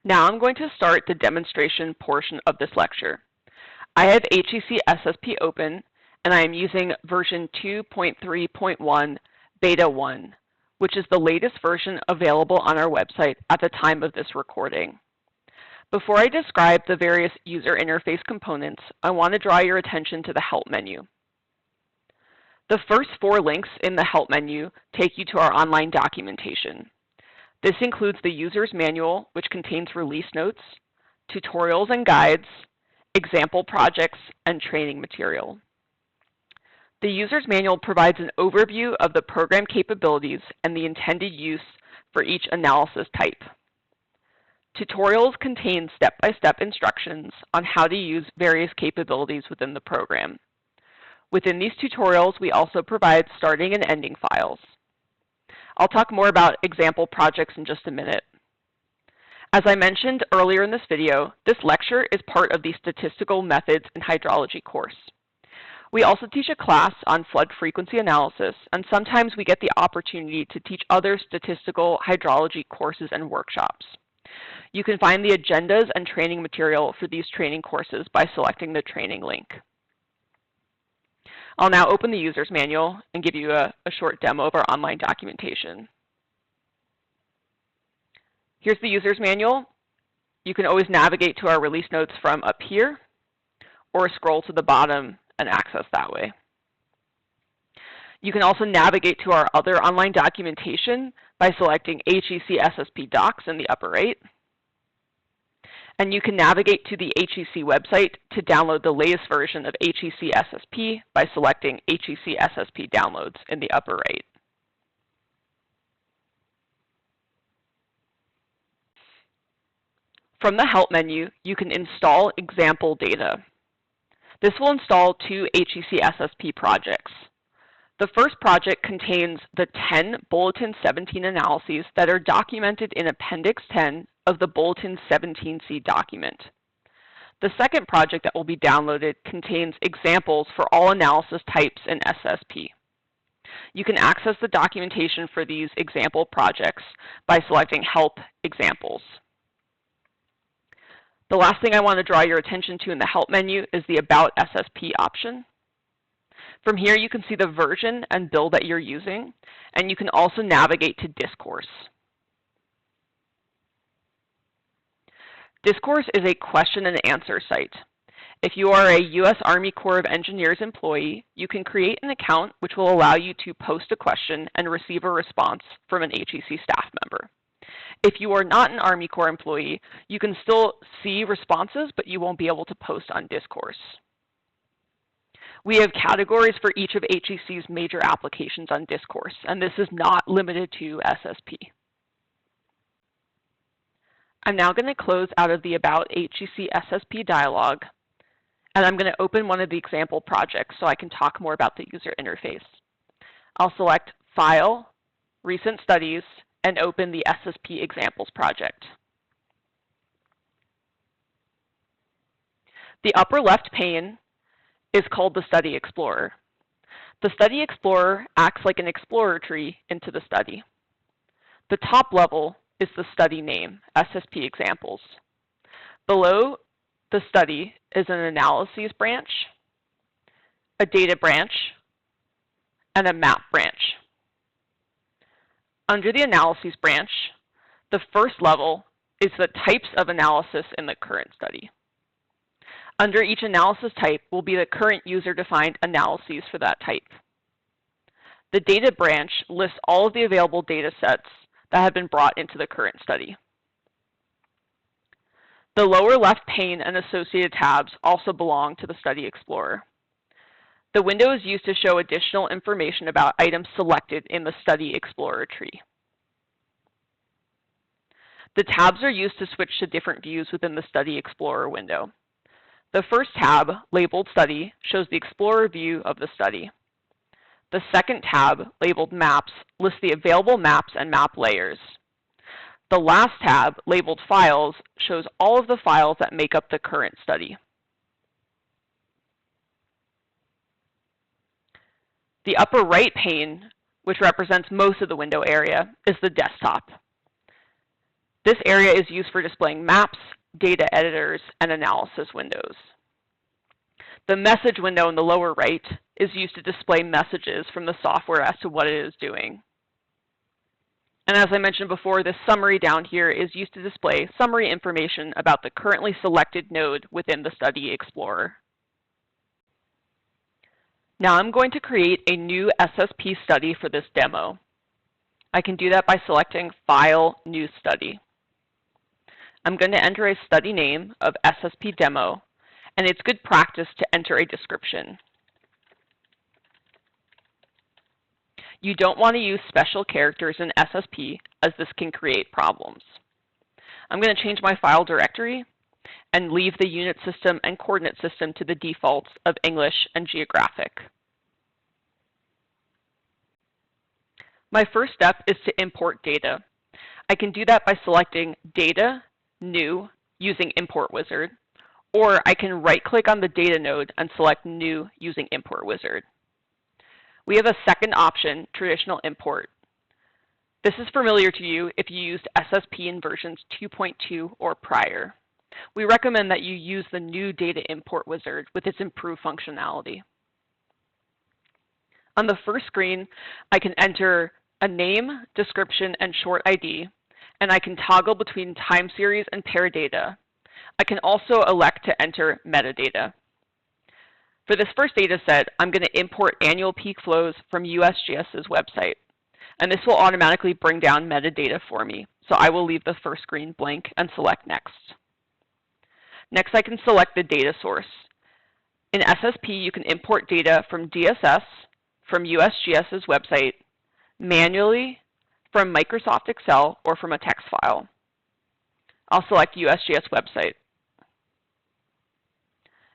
Now I'm going to start the demonstration portion of this lecture. I have HEC-SSP open, and I am using version 2.3.1 Beta 1, which is the latest version available on our website at the time of this recording. Before I describe the various user interface components, I want to draw your attention to the Help menu. The first 4 links in the Help menu take you to our online documentation. This includes the user's manual, which contains release notes, tutorials and guides, example projects, and training material. The user's manual provides an overview of the program capabilities and the intended use for each analysis type. Tutorials contain step-by-step instructions on how to use various capabilities within the program. Within these tutorials, we also provide starting and ending files. I'll talk more about example projects in just a minute. As I mentioned earlier in this video, this lecture is part of the Statistical Methods in Hydrology course. We also teach a class on flood frequency analysis, and sometimes we get the opportunity to teach other statistical hydrology courses and workshops. You can find the agendas and training material for these training courses by selecting the training link. I'll now open the user's manual and give you a short demo of our online documentation. Here's the user's manual. You can always navigate to our release notes from up here or scroll to the bottom and access that way. You can also navigate to our other online documentation by selecting HEC-SSP Docs in the upper right. And you can navigate to the HEC website to download the latest version of HEC-SSP by selecting HEC-SSP Downloads in the upper right. From the Help menu, you can install example data. This will install 2 HEC-SSP projects. The first project contains the 10 Bulletin 17 analyses that are documented in Appendix 10 of the Bulletin 17C document. The second project that will be downloaded contains examples for all analysis types in SSP. You can access the documentation for these example projects by selecting Help Examples. The last thing I want to draw your attention to in the Help menu is the About SSP option. From here, you can see the version and build that you're using, and you can also navigate to Discourse. Discourse is a question and answer site. If you are a U.S. Army Corps of Engineers employee, you can create an account which will allow you to post a question and receive a response from an HEC staff member. If you are not an Army Corps employee, you can still see responses, but you won't be able to post on Discourse. We have categories for each of HEC's major applications on Discourse, and this is not limited to SSP. I'm now going to close out of the About HEC-SSP dialog, and I'm going to open one of the example projects so I can talk more about the user interface. I'll select File, Recent Studies, and open the SSP Examples project. The upper left pane is called the Study Explorer. The Study Explorer acts like an explorer tree into the study. The top level is the study name, SSP Examples. Below the study is an analyses branch, a data branch, and a map branch. Under the analyses branch, the first level is the types of analysis in the current study. Under each analysis type will be the current user-defined analyses for that type. The data branch lists all of the available data sets that have been brought into the current study. The lower left pane and associated tabs also belong to the Study Explorer. The window is used to show additional information about items selected in the Study Explorer tree. The tabs are used to switch to different views within the Study Explorer window. The first tab, labeled Study, shows the Explorer view of the study. The second tab, labeled Maps, lists the available maps and map layers. The last tab, labeled Files, shows all of the files that make up the current study. The upper right pane, which represents most of the window area, is the desktop. This area is used for displaying maps, data editors, and analysis windows. The message window in the lower right is used to display messages from the software as to what it is doing. And as I mentioned before, this summary down here is used to display summary information about the currently selected node within the Study Explorer. Now I'm going to create a new SSP study for this demo. I can do that by selecting File, New Study. I'm going to enter a study name of SSP Demo, and it's good practice to enter a description. You don't want to use special characters in SSP, as this can create problems. I'm going to change my file directory and leave the unit system and coordinate system to the defaults of English and Geographic. My first step is to import data. I can do that by selecting Data, New, using Import Wizard, or I can right-click on the data node and select New using Import Wizard. We have a second option, Traditional Import. This is familiar to you if you used SSP in versions 2.2 or prior. We recommend that you use the new Data Import Wizard with its improved functionality. On the first screen, I can enter a name, description, and short ID, and I can toggle between time series and pair data. I can also elect to enter metadata. For this first data set, I'm going to import annual peak flows from USGS's website, and this will automatically bring down metadata for me, so I will leave the first screen blank and select Next. Next, I can select the data source. In SSP, you can import data from DSS, from USGS's website, manually, from Microsoft Excel, or from a text file. I'll select USGS website.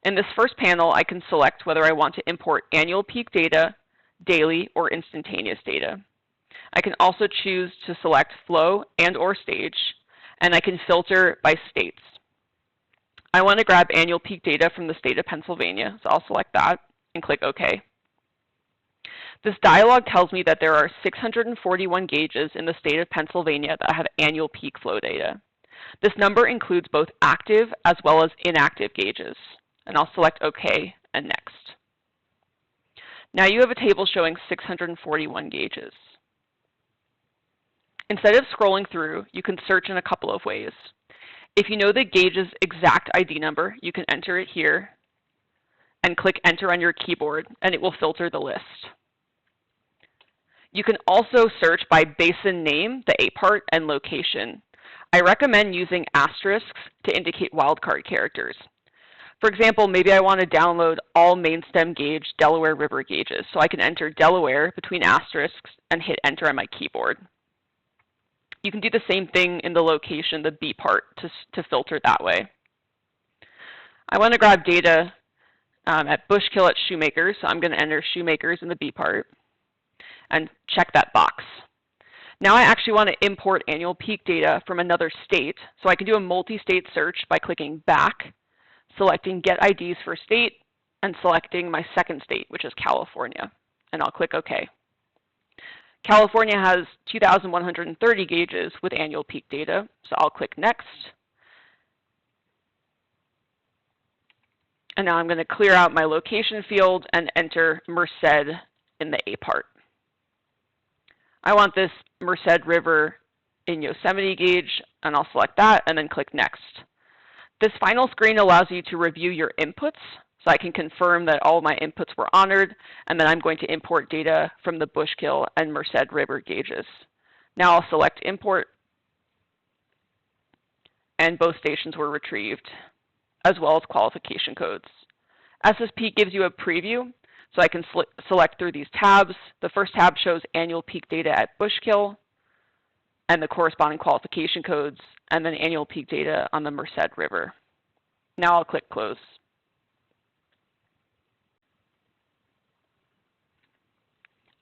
In this first panel, I can select whether I want to import annual peak data, daily, or instantaneous data. I can also choose to select flow and/or stage, and I can filter by states. I want to grab annual peak data from the state of Pennsylvania, so I'll select that and click OK. This dialog tells me that there are 641 gauges in the state of Pennsylvania that have annual peak flow data. This number includes both active as well as inactive gauges, and I'll select OK and Next. Now you have a table showing 641 gauges. Instead of scrolling through, you can search in a couple of ways. If you know the gauge's exact ID number, you can enter it here and click Enter on your keyboard, and it will filter the list. You can also search by basin name, the A part, and location. I recommend using asterisks to indicate wildcard characters. For example, maybe I want to download all main stem gauge Delaware River gauges, so I can enter Delaware between asterisks and hit Enter on my keyboard. You can do the same thing in the location, the B part, to filter that way. I want to grab data at Bushkill at Shoemakers, so I'm going to enter Shoemakers in the B part and check that box. Now I actually want to import annual peak data from another state, so I can do a multi-state search by clicking back, selecting Get IDs for state, and selecting my second state, which is California, and I'll click OK. California has 2,130 gauges with annual peak data, so I'll click Next. And now I'm going to clear out my location field and enter Merced in the A part. I want this Merced River in Yosemite gauge, and I'll select that and then click Next. This final screen allows you to review your inputs, so I can confirm that all of my inputs were honored, and then I'm going to import data from the Bushkill and Merced River gauges. Now I'll select Import, and both stations were retrieved, as well as qualification codes. SSP gives you a preview, so I can select through these tabs. The first tab shows annual peak data at Bushkill and the corresponding qualification codes, and then annual peak data on the Merced River. Now I'll click Close.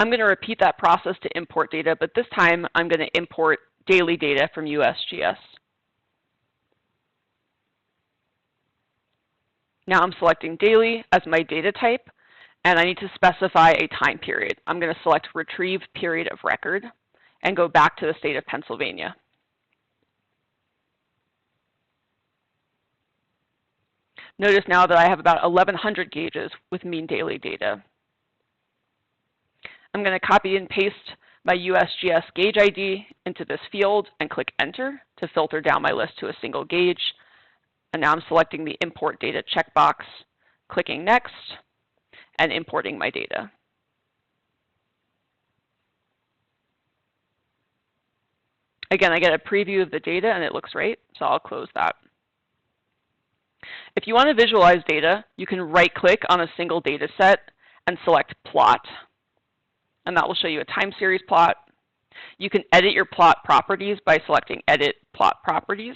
I'm going to repeat that process to import data, but this time I'm going to import daily data from USGS. Now I'm selecting daily as my data type, and I need to specify a time period. I'm going to select Retrieve Period of Record and go back to the state of Pennsylvania. Notice now that I have about 1,100 gauges with mean daily data. I'm going to copy and paste my USGS gauge ID into this field and click Enter to filter down my list to a single gauge. And now I'm selecting the Import Data checkbox, clicking Next, and importing my data. Again, I get a preview of the data and it looks right, so I'll close that. If you want to visualize data, you can right-click on a single data set and select Plot. And that will show you a time series plot. You can edit your plot properties by selecting Edit Plot Properties.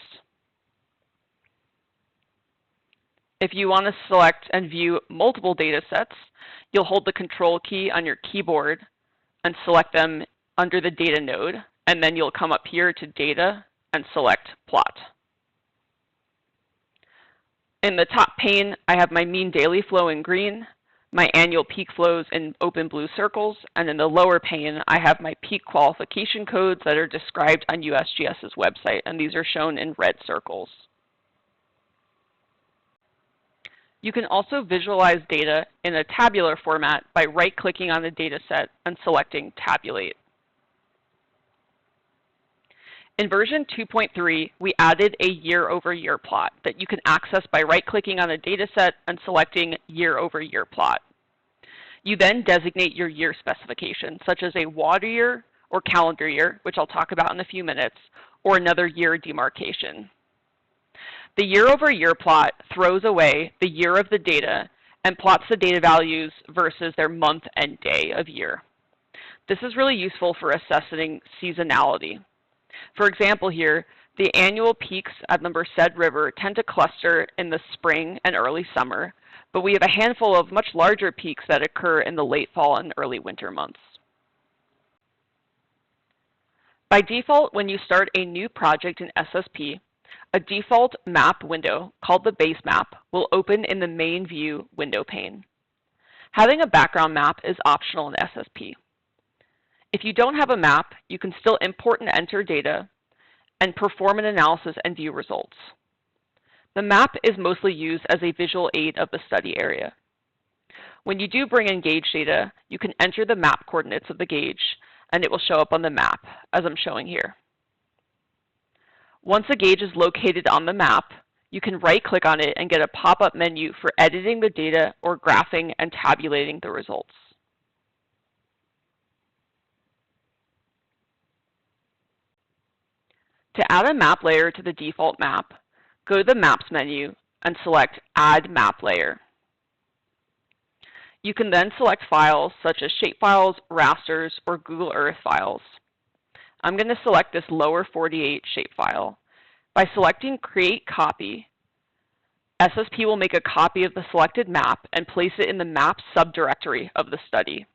If you want to select and view multiple data sets, you'll hold the Control key on your keyboard and select them under the Data node, and then you'll come up here to Data and select Plot. In the top pane, I have my mean daily flow in green, my annual peak flows in open blue circles, and in the lower pane, I have my peak qualification codes that are described on USGS's website, and these are shown in red circles. You can also visualize data in a tabular format by right-clicking on the data set and selecting Tabulate. In version 2.3, we added a year-over-year plot that you can access by right-clicking on a data set and selecting year-over-year plot. You then designate your year specification, such as a water year or calendar year, which I'll talk about in a few minutes, or another year demarcation. The year-over-year plot throws away the year of the data and plots the data values versus their month and day of year. This is really useful for assessing seasonality. For example here, the annual peaks at the Merced River tend to cluster in the spring and early summer, but we have a handful of much larger peaks that occur in the late fall and early winter months. By default, when you start a new project in SSP, a default map window called the base map will open in the main view window pane. Having a background map is optional in SSP. If you don't have a map, you can still import and enter data and perform an analysis and view results. The map is mostly used as a visual aid of the study area. When you do bring in gauge data, you can enter the map coordinates of the gauge and it will show up on the map, as I'm showing here. Once a gauge is located on the map, you can right-click on it and get a pop-up menu for editing the data or graphing and tabulating the results. To add a map layer to the default map, go to the Maps menu and select Add Map Layer. You can then select files such as shapefiles, rasters, or Google Earth files. I'm going to select this lower 48 shapefile. By selecting Create Copy, SSP will make a copy of the selected map and place it in the map subdirectory of the study.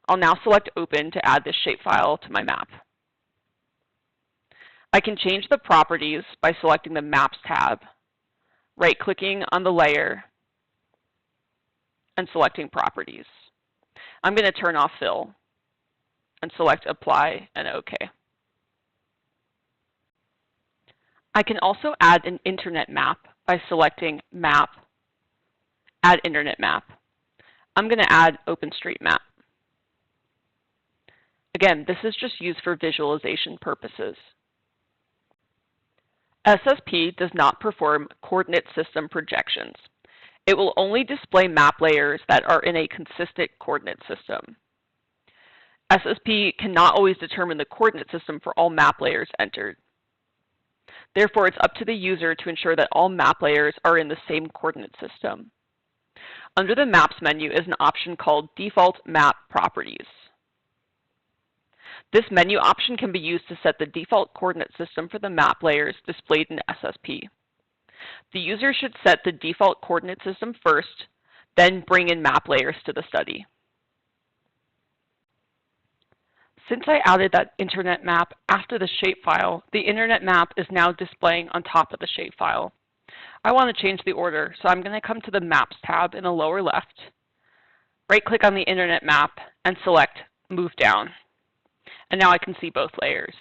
I'll now select Open to add this shapefile to my map. I can change the properties by selecting the Maps tab, right-clicking on the layer, and selecting Properties. I'm going to turn off Fill and select Apply and OK. I can also add an internet map by selecting Map, Add Internet Map. I'm going to add OpenStreetMap. Again, this is just used for visualization purposes. SSP does not perform coordinate system projections. It will only display map layers that are in a consistent coordinate system. SSP cannot always determine the coordinate system for all map layers entered. Therefore, it's up to the user to ensure that all map layers are in the same coordinate system. Under the Maps menu is an option called Default Map Properties. This menu option can be used to set the default coordinate system for the map layers displayed in SSP. The user should set the default coordinate system first, then bring in map layers to the study. Since I added that internet map after the shapefile, the internet map is now displaying on top of the shapefile. I want to change the order, so I'm going to come to the Maps tab in the lower left, right-click on the internet map, and select Move Down. And now I can see both layers.